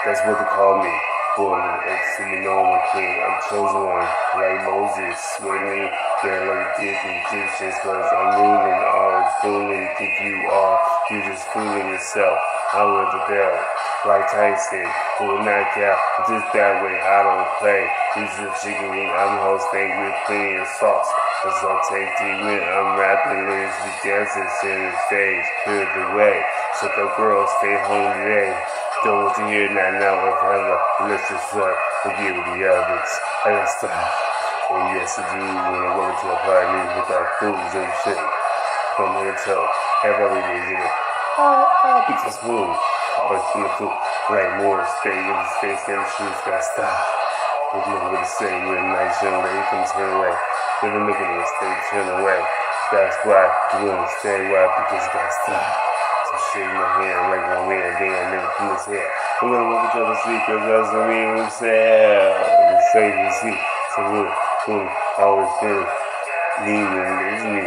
That's what they call me. Boy, it's you know I'm a king. I'm chosen one, like Moses. With me, they're like the Egyptians, cause I'm ruling all, fooling. Think you are, you just fooling yourself. I will rebel, like Tyson, who will knock out. Just that way, I don't play. This is chicken meat. I'm hosting with plenty of sauce. Cause I'll take the win. I'm rapping lyrics with dancers in the stage. Clear the way. So the girls stay home today. Don't want to hear that now or forever. Let's just forgive the others. I got style. And yes, I do. When I go to a party without fools and shit. From head to toe. Everybody is in it. It's a spoon. Always from the cool. Like more. Stay with the face and the shoes. Got style. With no way to say. With a nice young lady comes her way. Never making a mistake. Turn away. That's why you want to stay right because you got style. So shake my hand like my man, damn nigga from his head. I'm gonna walk each other sleep, cause that's what me and say. The same you see. So look, always been leaning is me.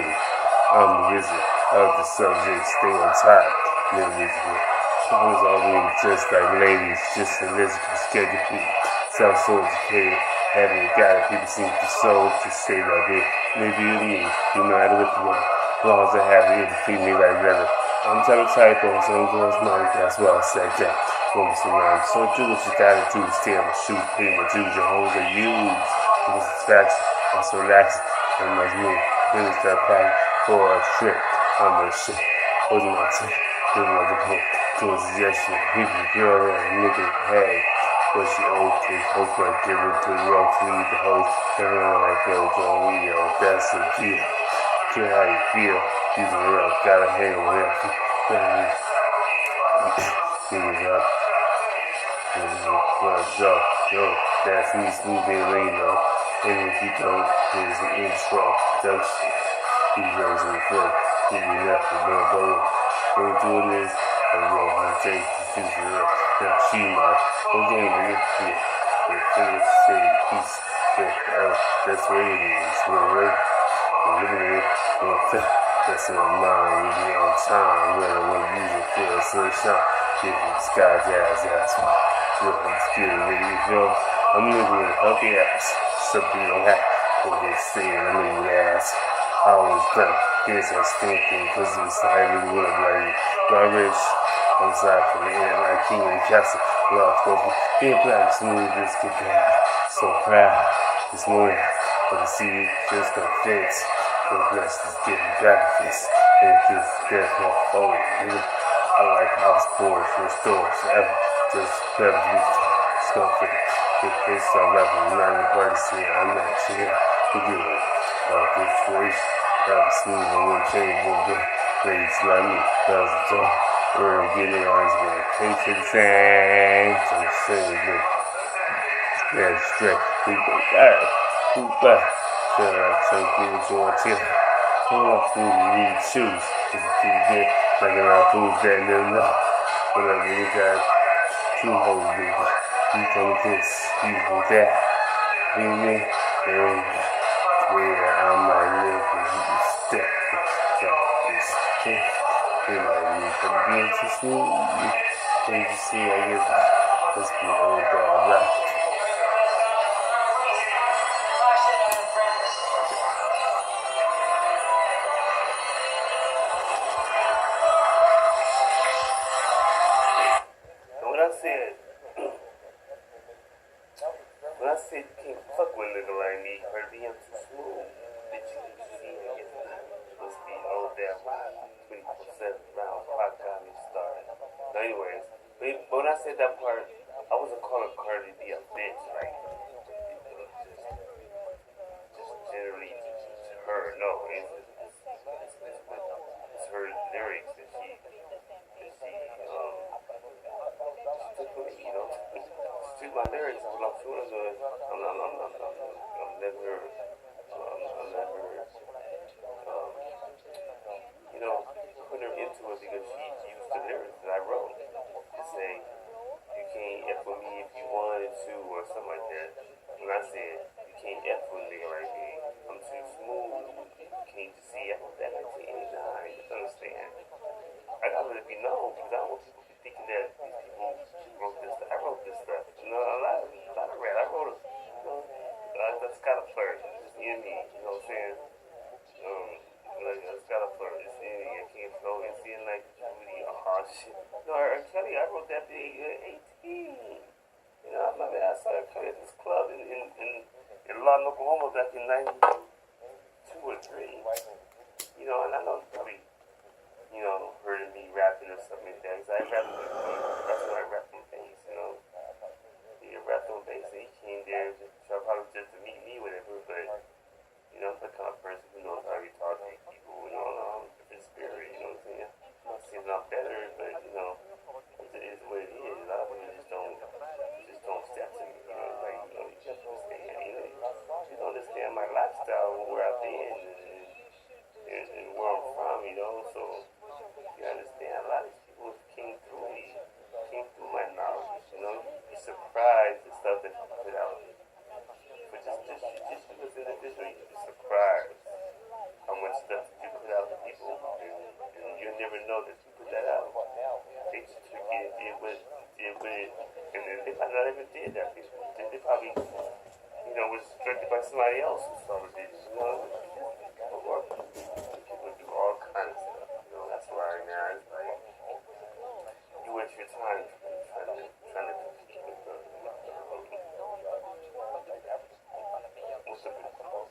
I'm the wizard of the subject, stay on top. Never visible. Troubles all me just like ladies, just Elizabeth, schedule please. Sound so educated, haven't got it. People seem to soul, just say that they maybe you me. You know how to whip the laws I have, you defeat me like leather. I'm trying to typo, so I'm going smart, that's why I said that. Almost around. So do what you gotta do, stay on the shoot, pay my dues, your hoes are used. This is facts, also relaxing, and much more. Really start packing for a trip. I'm a shit, holding my tip, doing like a pump, doing a suggestion. People, girl, that nigga, hey. Was she okay? Hope I give it to the road to leave the host. Everyone like yo, go yo, that's a deal. Care how you feel. These are real. Gotta hang with him. Niggas up. Yo, that's me, Smooth and Reno. And if you don't, here's the intro. Production. These girls in the front. Give me nothing, no bubble. Ain't doing this. I'm wrong. I take the future up. Now she my okay, nigga. Yeah. They're finished. Say peace. That's what it is. Right? That's in my mind, we be on time, when I want to use it for a sunshine, give you the sky jazz, that's why, look, I'm scared, nigga, you feel me? I'm living with a healthy ass, something you don't have, what they say, I know you ass, I always think, this I'm stinking, cause it's highly wood, like, garbage, I'm sorry for the end, like King of the Castle, love, spoken, being black, smooth, this get down, so proud, this morning, but the see, just don't fit. The rest is getting breakfast. And just get more forward, nigga. I like house boards, restores, forever. Just never be discomfort. If it's on level 9 party scene, I'm not chill. Forgive me. Good situation. Got a smooth and one chain, one good. Ladies like me, that was a door. We're getting on his way. Pay for the same. So I'm saying, look. Yeah, straight. We go back. Whoop back. So good to our tip. How often you need shoes? Cause it's pretty good. Like a lot of foods that never know. Whatever you got, two hoes, baby. You come with this, you with that. You know me? And where I might live, cause you can step. This thing. You might need to be too smooth. Can't you see I get let's be old dog right. When I said you can't fuck with a nigga like me, baby, I'm too smooth. Bitch, you can see me get must be old damn rock. 24/7 round clock got me started. But anyways, when I said that part, I wasn't calling Cardi B a bitch, like just generally just her. No, it's her lyrics that she took from me, you know. Street my lyrics, I'm not sure I'm never, you know, putting her into it because she used the lyrics that I wrote to say, you can't F with me if you wanted to, or something like that. When I said, you can't F with me like me, I'm too smooth, can't you see, I wrote that in 1989, you understand? I gotta let it be known, because I don't want people to be thinking that these people wrote this, I wrote this that's gotta flirt. It's in me, you know what I'm saying? Like, that's gotta flirt. It's in me. I can't flow. It's in like really a hard shit. No, R. Kelly, I wrote that big at 18. You know, I remember I saw R. Kelly at this club in Lawton, Oklahoma back in 92 or 3. You know, and I know he probably, you know, heard of me rapping or something like that. Cause I rap on bass. That's when I rap on bass, you know. He rapped on bass and he came there probably just to meet me, whatever, but, you know, I'm the kind of person who knows how to talk to people, you know, different spirit, you know what I'm saying? I'm not saying I'm better, but, you know, it is what it is. A lot of people just don't step to me, you know, like, you know, you just don't understand, you know, you don't understand my lifestyle and where I've been and where I'm from, you know, so you understand a lot of people came through me, came through my knowledge, you know, you'd be surprised the stuff that you put out. But just as an individual, you'd be surprised how much stuff that you put out to people, and you'll never know that you put that out. They just took it and did with it, and then they might not even did that before. They probably, you know, was directed by somebody else who saw the video, you know, or people do all kinds of stuff, you know, that's why now it's like, you waste your time trying to compete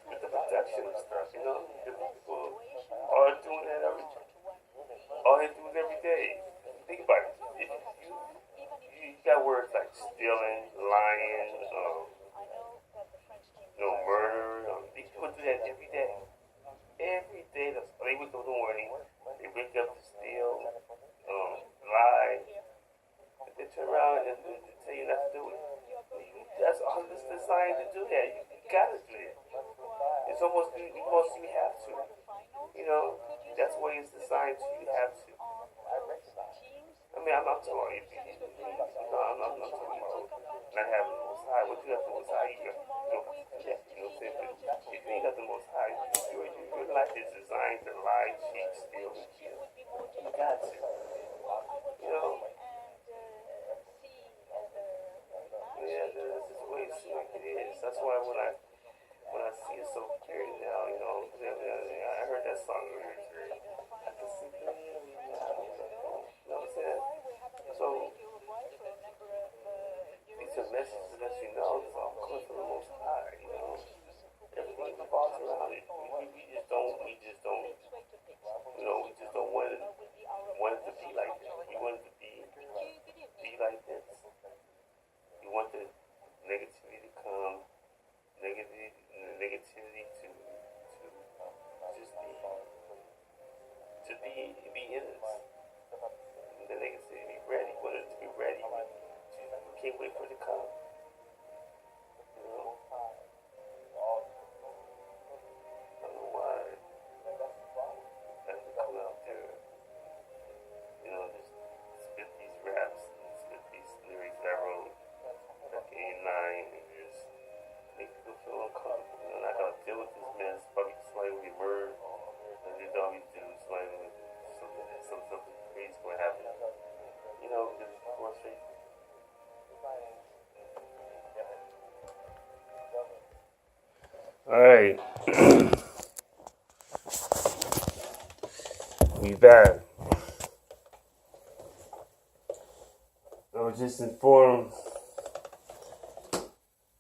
with the production and stuff, you know, because people are doing that all they do it every day. Think about it. You got words like stealing, lying, you know, murder. These people do that every day. Every day, they wake up in the morning, they wake up to steal, lie, and they turn around and tell you not to do it. That's all it's designed to do that. You gotta do it. It's almost you have to. You know, that's what it's designed to. You have to. I mean, I'm not talking about you. No, I'm not talking about not having the most high. What you have the most high, you don't have to do that. You know what I'm saying? But if you ain't got the most high, your life is designed to lie, cheat, steal, and kill. You got to. You know? Yeah, that's just the way it seems like it is. That's why when I see it so clearly now, you know, I heard that song earlier today. I can see it clearly now. You know what I'm saying? So, these are messages that you know is all coming from the Most High, you know. Everything revolves around it. We just don't, you know, we just don't want it to be like that. We want it to be like this. We want the negativity to come, negativity to just be in us. The negativity be ready. We want it to be ready. We can't wait for it to come. You know? I don't know why I have to come out there, you know, just spit these raps and spit these lyrics that I wrote back in 89 and just make people feel uncomfortable. You know, not gonna deal with this mess. Probably somebody will get murdered. And they always do. Somebody will something crazy will happen. You know, because people are straight. Alright. We back. I was just informed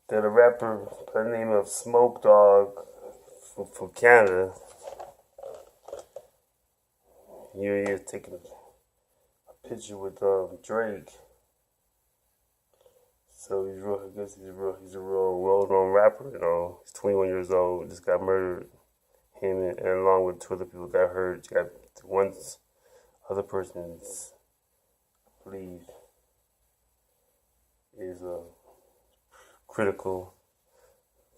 that a rapper by the name of Smoke Dogg from Canada, he is taking a picture with Drake. So he's real. I guess he's a real well-known rapper. You know, he's 21 years old. Just got murdered. Him and along with two other people got hurt. Got one other person's, I believe, is critical.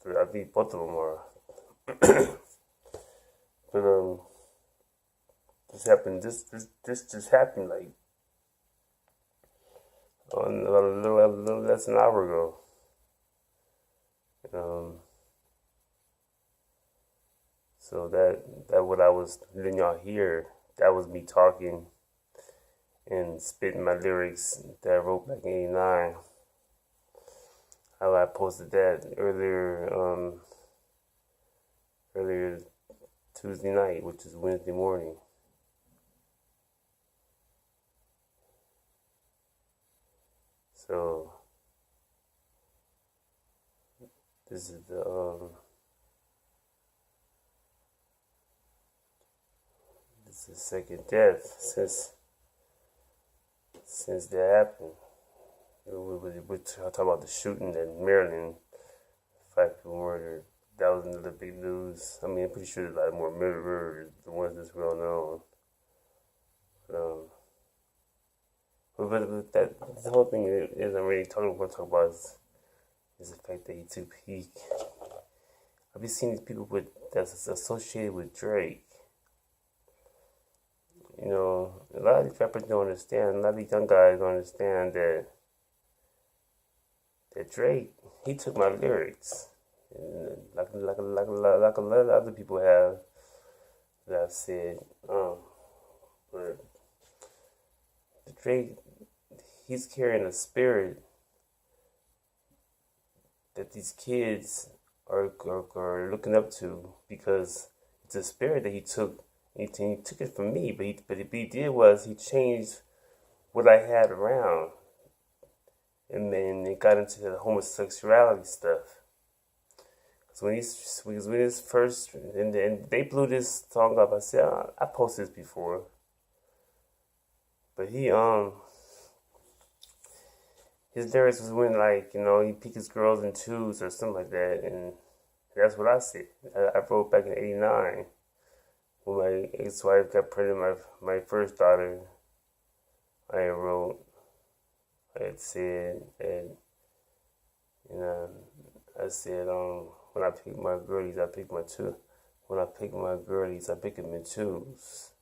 I think both of them are. But this happened. This just happened like a little less than an hour ago. So that what I was letting y'all hear, that was me talking and spitting my lyrics that I wrote back in '89. How I posted that earlier Tuesday night, which is Wednesday morning. So this is the second death since that happened. We talk about the shooting in Maryland, 5 people murdered. That was another big news. I mean, I'm pretty sure there's a lot more murderers, the ones that's well known. But that the whole thing is I'm really talking about is the fact that I've been seeing these people that's associated with Drake. You know, a lot of these rappers don't understand. A lot of these young guys don't understand that Drake, he took my lyrics, and like a lot of other people have that I've said. But Drake, he's carrying a spirit that these kids are looking up to, because it's a spirit that he took. He took it from me, but what he did was he changed what I had around, and then it got into the homosexuality stuff. So when he's first, and they blew this song up, I said, I posted this before, but his lyrics was when, like, you know, he pick his girls in twos or something like that, and that's what I said. I wrote back in '89 when my ex-wife got pregnant, my first daughter. I had said, and you know, I said, when I pick my girlies, I pick my two. When I pick my girlies, I pick them in twos.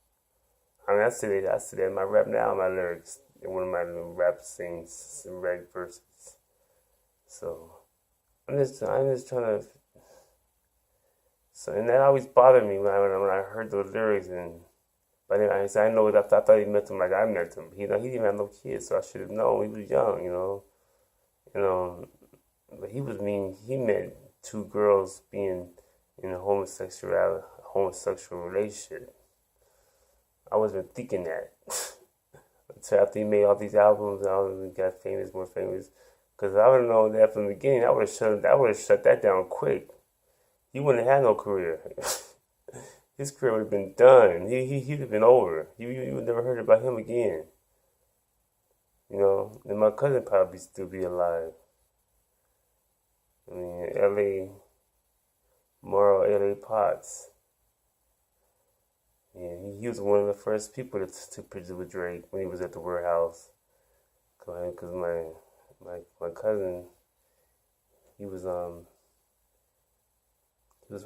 I mean, I said that in my rap now, my lyrics, in one of my rap sings, some rap verses. So I'm just trying to. So, and that always bothered me when I heard those lyrics, but then I know that I thought he meant him like I meant him. He didn't have no kids, so I should have known. He was young, but he meant two girls being in a homosexual relationship. I wasn't thinking that until after he made all these albums and all of them got more famous. Because I would have known that from the beginning, I would have shut that down quick. He wouldn't have had no career. His career would have been done. He'd have been over. You would never heard about him again. You know, and my cousin probably still be alive. I mean, L.A. Potts. Yeah, he was one of the first people to pictures with Drake when he was at the warehouse. Because my cousin, he was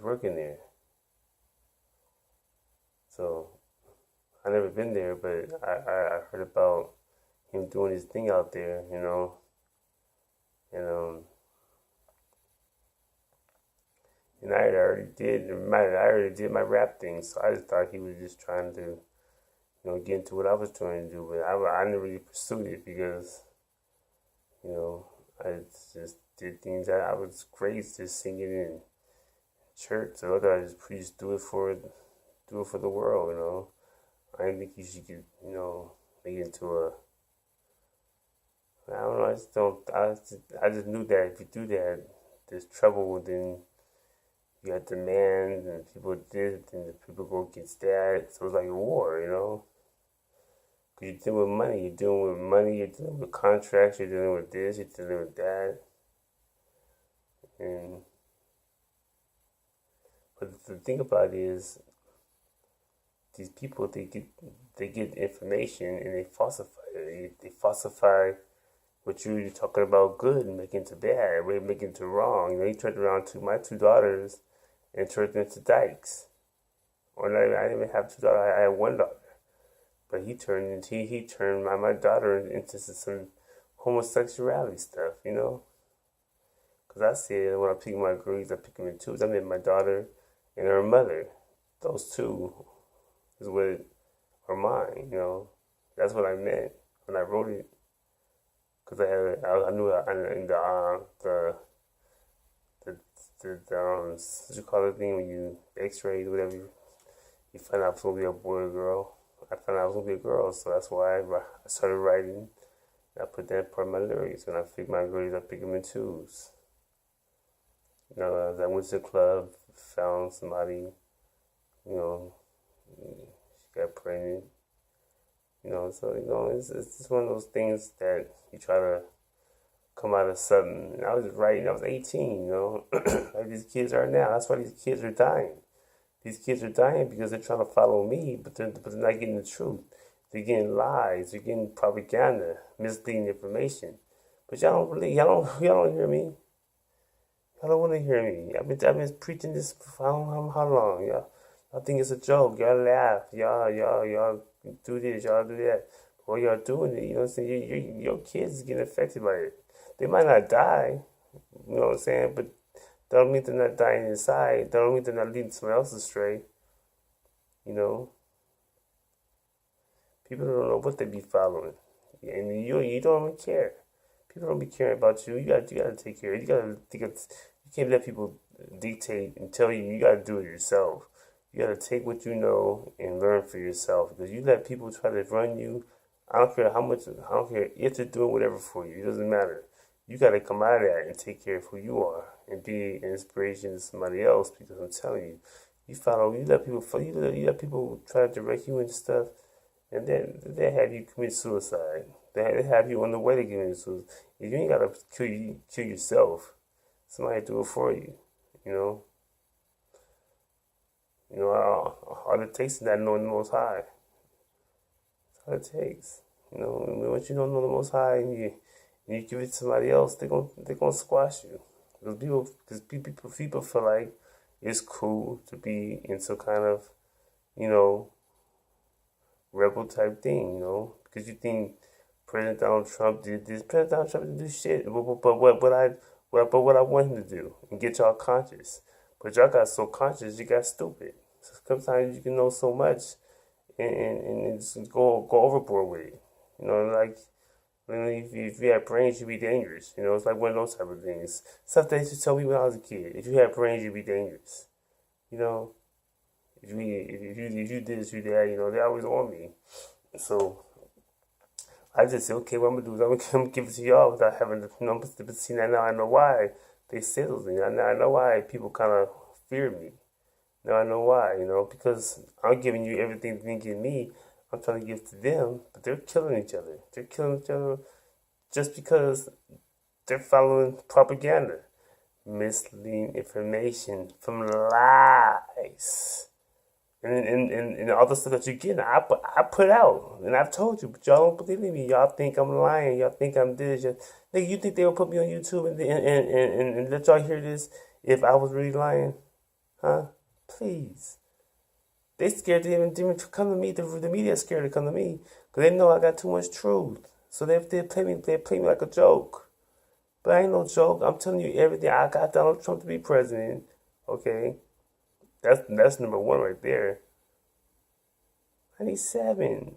working there. So I never been there, but I heard about him doing his thing out there, you know, and I already did my rap thing, so I just thought he was just trying to, you know, get into what I was trying to do, but I never really pursued it because, you know, I just did things that I was crazy just singing in church, so I thought I just do it for the world, you know. I didn't think you should get, you know, make it into I don't know, I just knew that if you do that, there's trouble, then you got demands, and people this, and the people go against that, so it's like a war, you know. Because you're dealing with money, you're dealing with contracts, you're dealing with this, you're dealing with that, and but the thing about it is, these people they get information and they falsify it. They falsify what you're talking about good and make it into bad, make it into wrong. You know, he turned around to my two daughters and turned them into Yndks. Or not, I didn't even have two daughters. I had one daughter, but he turned my daughter into some homosexuality stuff. You know, because I said when I pick my girls, I pick them in twos. I meant my daughter and her mother. Those two is what are mine, you know. That's what I meant when I wrote it, because I knew in the what you call it thing when you X-ray whatever, You find out if it's gonna be a boy or girl. I found out it was gonna be a girl, so that's why I started writing. I put that part of my lyrics, and I pick my grades. I pick them in twos. As I went to the club, found somebody. You know, she got pregnant. So it's just one of those things that you try to come out of something. And I was writing. I was 18. Like these kids are now. That's why these kids are dying. These kids are dying because they're trying to follow me, but they're not getting the truth. They're getting lies. They're getting propaganda, misleading information. But y'all don't hear me. Y'all don't want to hear me. I've been preaching this for I don't know how long. Y'all think it's a joke. Y'all laugh. Y'all do this. Y'all do that. But while y'all doing it, you know what I'm saying? Your kids is getting affected by it. They might not die. You know what I'm saying? But that don't mean they're not dying inside. That don't mean they're not leading someone else astray. You know, people don't know what they be following, and you don't even care. People don't be caring about you. You gotta take care. You can't let people dictate and tell you. You gotta do it yourself. You gotta take what you know and learn for yourself. Because you let people try to run you. I don't care how much. I don't care if they're doing whatever for you. It doesn't matter. You got to come out of that and take care of who you are and be an inspiration to somebody else. Because I'm telling you, you let people try to direct you into stuff, and then they have you commit suicide. They have you on the way to committing suicide. If you ain't got to kill yourself, somebody do it for you. You know. All it takes is not knowing the Most High. That's all it takes. Once you don't know the Most High and you give it to somebody else, they're gonna squash you. Because people feel like it's cool to be in some kind of, rebel type thing, because you think President Donald Trump did this. President Donald Trump didn't do shit. But what I want him to do and get y'all conscious. But y'all got so conscious, you got stupid. Sometimes you can know so much and just go overboard with it. Like. If you have brains, you'd be dangerous. It's like one of those type of things. Stuff they used to tell me when I was a kid. If you have brains, you'd be dangerous. If you did this, you did that. They always on me. So I just said, okay, what I'm gonna do is I'm gonna give it to y'all without having to. But see, now I know why they said those things. Now I know why people kind of fear me. Now I know why. Because I'm giving you everything they give me. I'm trying to give to them, but they're killing each other. They're killing each other just because they're following propaganda, misleading information from lies, and all the stuff that you're getting. I put out, and I've told you, but y'all don't believe me. Y'all think I'm lying. Y'all think I'm this. You think they will put me on YouTube and let y'all hear this if I was really lying? Huh? Please. They scared to even come to me. The media scared to come to me because they know I got too much truth. So they play me like a joke. But I ain't no joke. I'm telling you everything. I got Donald Trump to be president. Okay, that's number one right there. 97.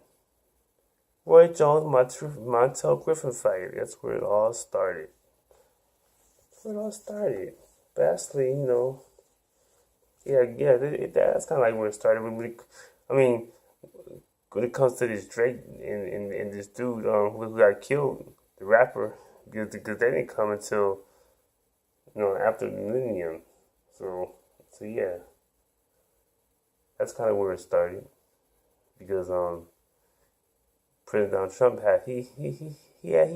Roy Jones, Montel Griffin fight. That's where it all started. Vastly, Yeah, that's kind of like where it started. When it comes to this Drake and this dude who got killed, the rapper, because they didn't come until after the millennium. So yeah, that's kind of where it started. Because President Donald Trump he had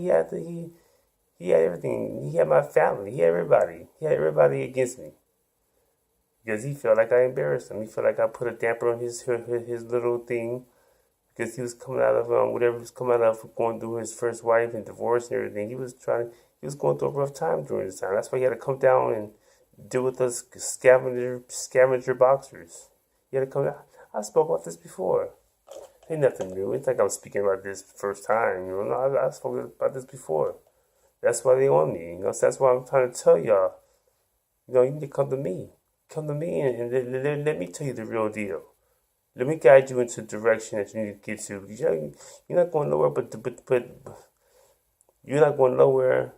everything. He had my family. He had everybody. He had everybody against me. Because he felt like I embarrassed him. He felt like I put a damper on his little thing. Because he was coming out of whatever he was coming out of, going through his first wife and divorce and everything. He was going through a rough time during this time. That's why he had to come down and deal with us scavenger boxers. He had to come down. I spoke about this before. Ain't nothing new. It's like I'm speaking about this first time. No, I spoke about this before. That's why they on me. So that's why I'm trying to tell y'all. You need to come to me. Come to me and let me tell you the real deal. Let me guide you into the direction that you need to get to. Because you're not going nowhere, but you're not going nowhere,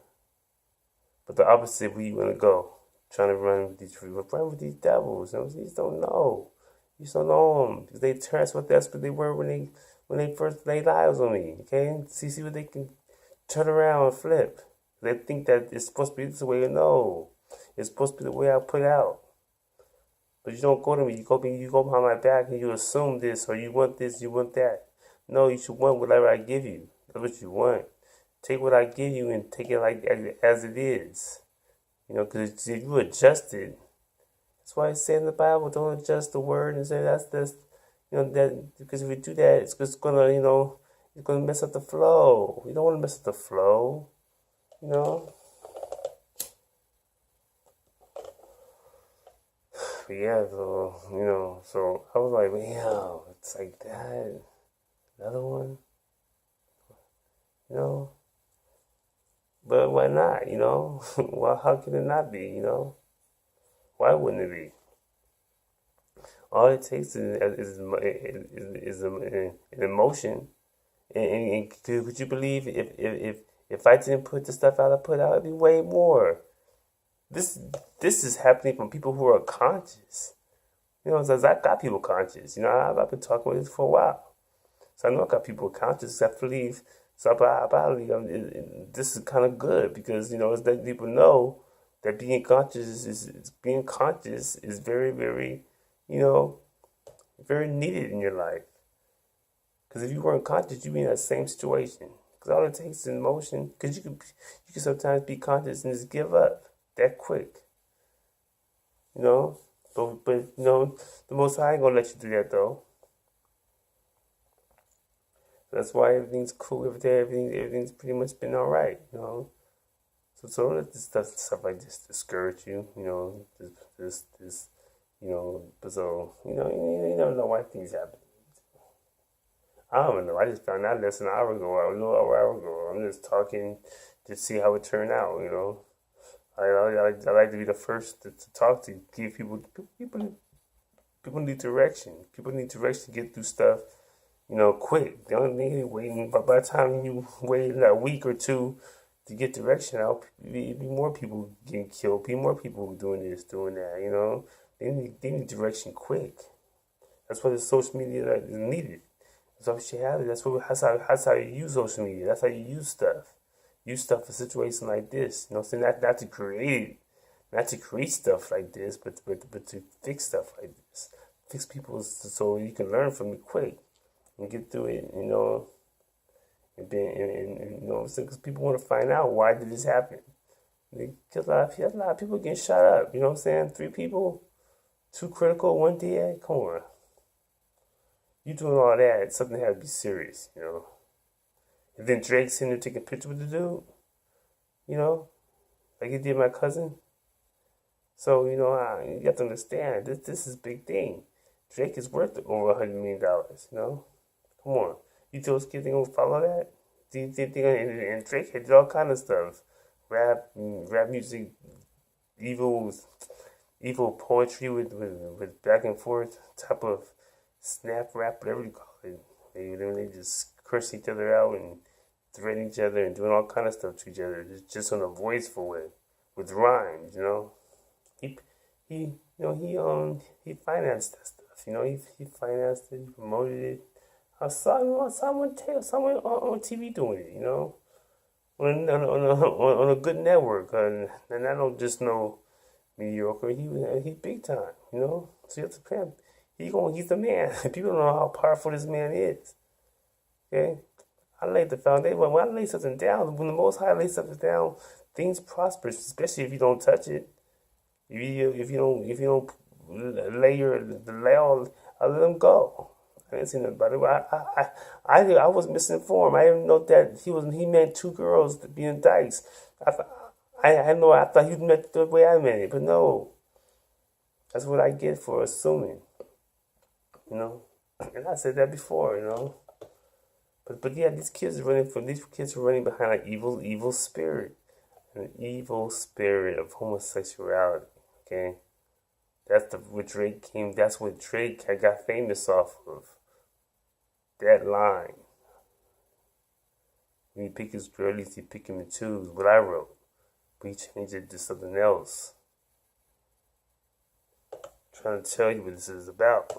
but the opposite where you want to go. Trying to run with these devils. You just don't know. You just don't know them because that's what they were when they first laid eyes on me. Okay, see what they can turn around and flip. They think that it's supposed to be this way. No, it's supposed to be the way I put out. But you don't go to me. You go behind my back and you assume this or you want this, you want that. No, you should want whatever I give you. That's what you want. Take what I give you and take it like as it is. You know, because if you adjust it, that's why it says in the Bible, don't adjust the word and say that's that because if you do that, it's just gonna it's gonna mess up the flow. You don't want to mess up the flow. You know. But yeah, so I was like, man, it's like that. Another one, you know. But why not, Well, how can it not be, Why wouldn't it be? All it takes is an emotion. And could you believe if I didn't put the stuff out I put out, it'd be way more. This is happening from people who are conscious. Because I got people conscious. I've been talking about this for a while. So I know I got people conscious. I believe. So I believe this is kind of good because it's letting people know that being conscious is very, very, very needed in your life. Because if you weren't conscious, you'd be in that same situation. Because all it takes is emotion. Because you can sometimes be conscious and just give up that quick. But the Most High ain't gonna let you do that though. That's why everything's cool every day. Everything's pretty much been all right. So don't let this stuff like this discourage you. This. But so you don't know why things happen. I don't know. I just found out less than an hour ago. A little hour ago. I'm just talking to see how it turned out. I like to be the first to talk to give people need direction. People need direction to get through stuff, quick. They don't need waiting. But by the time you wait a week or two to get direction out, be more people getting killed. Be more people doing this, doing that. They need direction quick. That's why the social media is needed. That's how you use social media. That's how you use stuff. Use stuff for situations like this. Not to create stuff like this, but to fix stuff like this. Fix people so you can learn from it quick and get through it. Because people want to find out why did this happen. Because a lot of people getting shot up. You know what I'm saying? 3 people, 2 critical, 1 dead. Come on. You doing all that, something had to be serious, And then Drake's sitting there taking a picture with the dude, like he did my cousin. So, you have to understand, this is a big thing. Drake is worth over $100 million, Come on. You think those kids ain't gonna follow that? Do you think and Drake did all kind of stuff. Rap music, evil poetry with back and forth type of snap rap, whatever you call it. They just curse each other out and threaten each other and doing all kind of stuff to each other, just on a voiceful way, with rhymes. He financed that stuff. He financed it, he promoted it. I saw someone on TV doing it. On a good network, and I don't just know mediocre. He big time. So you have to pay him. He's the man. People don't know how powerful this man is. Okay? I laid the foundation. When I lay something down, when the Most High lays something down, things prosper, especially if you don't touch it. If you don't lay the layout, I let them go. I didn't see nothing about it. I was misinformed. I didn't know that he meant 2 girls to be Yndks. I thought he meant the way I meant it, but no. That's what I get for assuming. And I said that before, But yeah, these kids are running behind an evil spirit. An evil spirit of homosexuality. Okay? That's what Drake got famous off of. That line. When he pick his girlies, he pick him in twos, what I wrote. But he changed it to something else. I'm trying to tell you what this is about.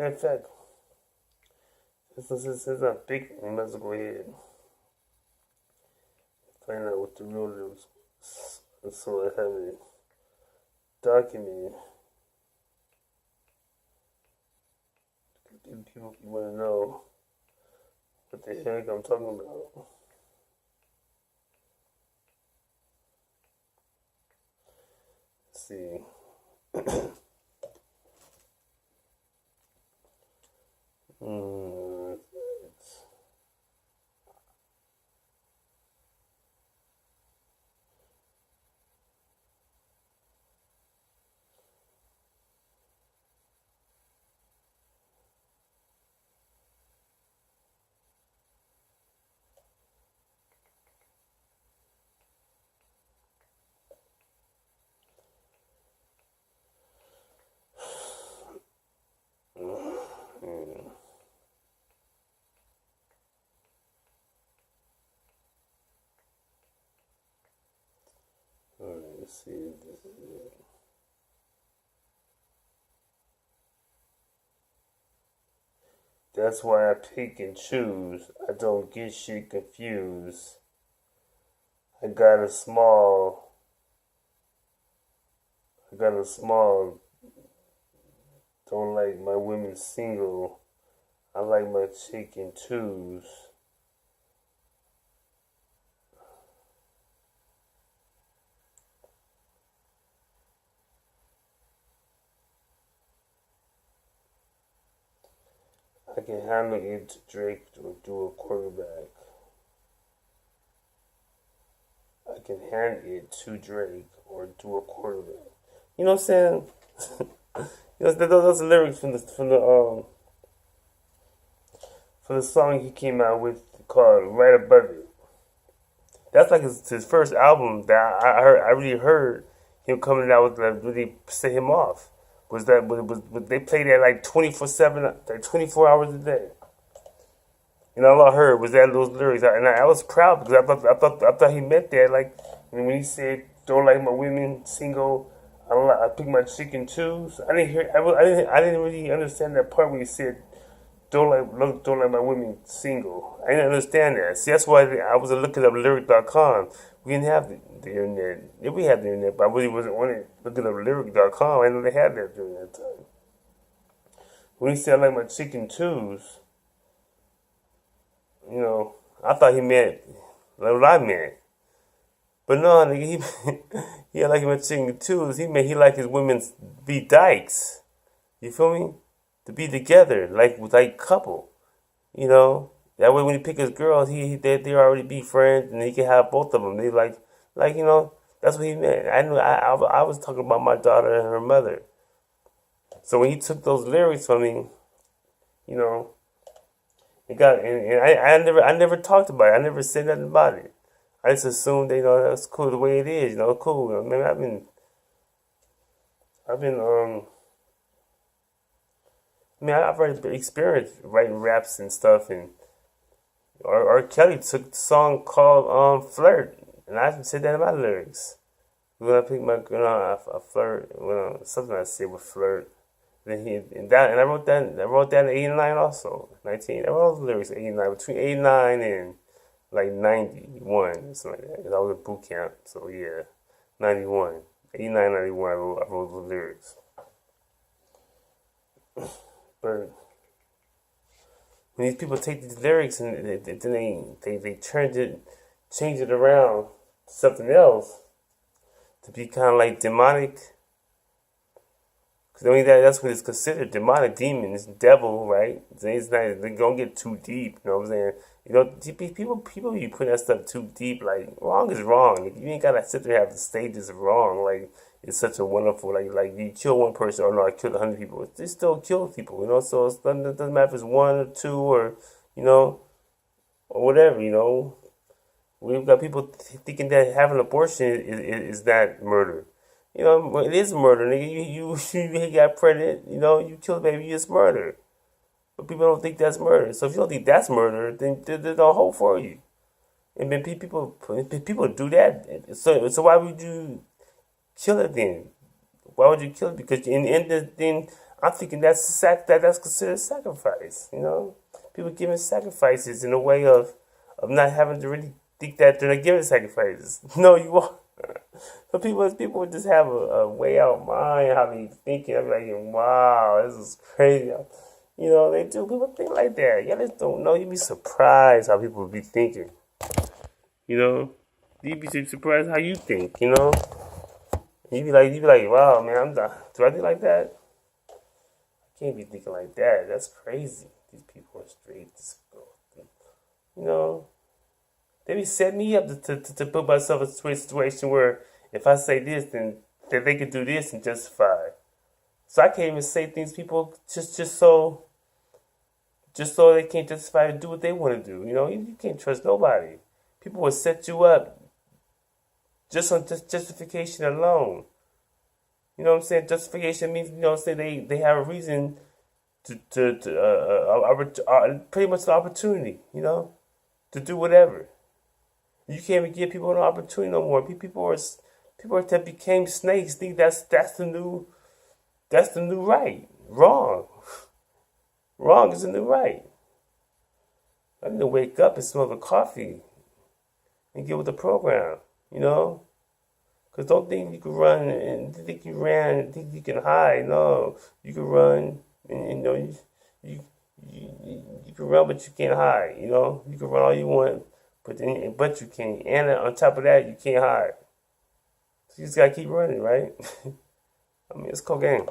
In fact, since I'm thinking, I might as well go ahead and find out what the real lyrics was. So I have it documented. People want to know what the heck I'm talking about. Let's see. Alright, let's see. This is it. That's why I pick and choose. I don't get shit confused. I got a small. Don't like my women single. I like my chick in twos. I can handle it to Drake or do a quarterback. I can hand it to Drake or do a quarterback. You know what I'm saying? Those are lyrics from the song he came out with called "Right Above It." That's like his first album that I really heard him coming out with that really set him off. Was they played that like 24/7, like 24 hours a day. And all I heard was those lyrics, and I was proud because I thought he meant that. Like when he said, "Don't like my women single, I pick my chicken twos." I didn't hear. I didn't really understand that part where he said, "Don't like my women single." I didn't understand that. See, that's why I was looking up lyric.com. We didn't have the internet. Yeah, we had the internet, but I really wasn't on it looking up lyric.com. I didn't know they had that during that time. When he said, "I like my chicken twos," I thought he meant like what I meant. But no, nigga, he like my chicken twos. He meant he like his women be dykes. You feel me? To be together, like couple. That way when he pick his girls, they already be friends, and he can have both of them. They that's what he meant. I was talking about my daughter and her mother. So when he took those lyrics from me, it got and I never talked about it. I never said nothing about it. I just assumed that's cool the way it is. Cool. Man, I've already experienced writing raps and stuff, and R. Kelly took the song called "Flirt," and I said that in my lyrics. When I pick my girl, I flirt. Something I said with flirt. Then I wrote that. I wrote that in '89 also. 19. I wrote all the lyrics in '89, between '89 and like 91, something like that. 'Cause I was at boot camp, so yeah, 91, '89, 91. I wrote the lyrics, but when these people take these lyrics and then they change it around to something else to be kind of like demonic. Because that's what it's considered, demonic, demon, it's devil, right? It's not, they don't get too deep, you know what I'm saying? People you put that stuff too deep, like, wrong is wrong. You ain't gotta sit there and have the stages of wrong, like, it's such a wonderful, like you kill one person, or no, I killed 100 people. They still kill people, so it doesn't matter if it's one or two or, or whatever, We've got people thinking that having an abortion is not murder. It is murder, nigga. You got pregnant, you killed a baby, it's murder. But people don't think that's murder. So if you don't think that's murder, then there's no hope for you. And then people do that. So why would you kill it then? Why would you kill it? Because in the end, then I'm thinking that's considered sacrifice. People giving sacrifices in a way of not having to really think that they're not giving sacrifices. No, you won't. So people just have a way out mind how they thinking. I'm like, wow, this is crazy. They do. People think like that. Y'all just don't know. You'd be surprised how people be thinking. You'd be surprised how you think. You'd be like, wow, man, I'm done. Do I think like that? I can't be thinking like that. That's crazy. These people are straight. They be setting me up to put myself in a situation where if I say this, then that they could do this and justify it. So I can't even say things people just so they can't justify to do what they want to do. You can't trust nobody. People will set you up just on justification alone. You know what I'm saying? Justification means, say they have a reason to pretty much the opportunity, to do whatever. You can't even give people an opportunity no more. People that became snakes think that's the new right. Wrong. Wrong is the new right. I need to wake up and smoke a coffee and get with the program, Because don't think you can run and think you ran and think you can hide. No, you can run and you can run, but you can't hide. You can run all you want, but you can't. And on top of that, you can't hide. So you just gotta keep running, right? I mean, it's cocaine.